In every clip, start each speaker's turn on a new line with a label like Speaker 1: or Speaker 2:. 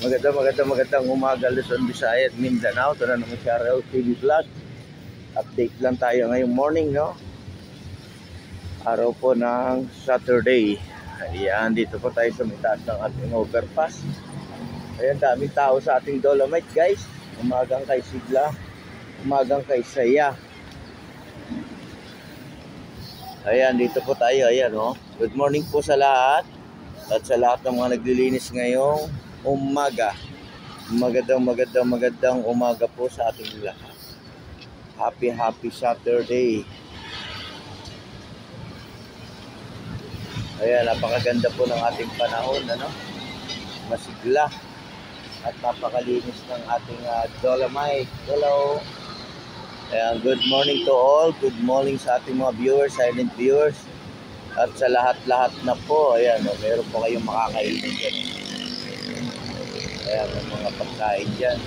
Speaker 1: Magandang umaga, Luzon, Visayas, Mindanao. Ito na naman si RL TV Vlog. Update lang tayo ngayong morning, no? Araw po ng Saturday. Ayan, dito po tayo sa mitaas ng ating overpass. Ayan, daming tao sa ating Dolomite, guys. Umagang kay Sigla, umagang kay Saya. Ayan, dito po tayo. Ayan, no? Good morning po sa lahat. At sa lahat ng mga naglilinis ngayong umaga. Magandang umaga po sa ating lahat. Happy Saturday. Ayan, napakaganda po ng ating panahon, ano? Masigla at napakalinis ng ating Dolomite. Hello. Ayan, good morning to all. Good morning sa ating mga viewers, silent viewers. At sa lahat-lahat na po, ayan, meron po kayong makakainin dyan. Ayan, may mga pagkain dyan.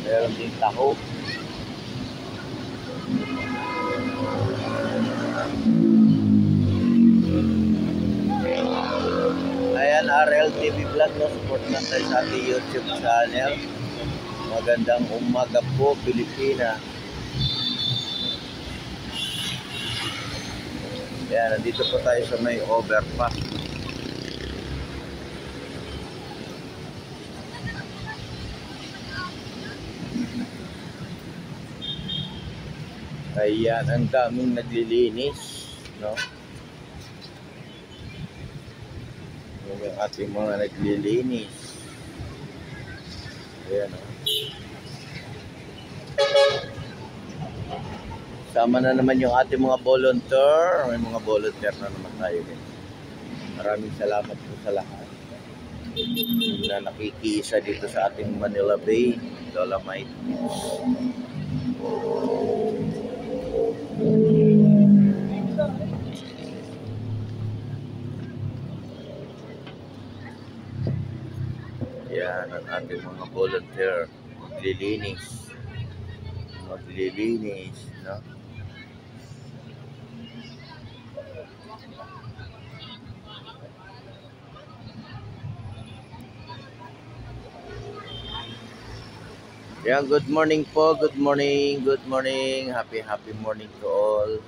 Speaker 1: Meron din taho. Ayan, RL TV Vlog, no? Support lang tayo sa ating YouTube channel. Magandang umaga po, Pilipinas. Ayan, nandito po tayo sa may overpass. Ayan, ang daming naglilinis, no? Yung ating mga naglilinis. Ayan, no? Sama na naman yung ating mga volunteer. May mga volunteer na naman tayo. Maraming salamat po sa lahat na nakikisa dito sa ating Manila Bay, Dolomite. Yan ang ating mga volunteer. Maglilinis, no? Yan, good morning po. Good morning. Happy morning to all.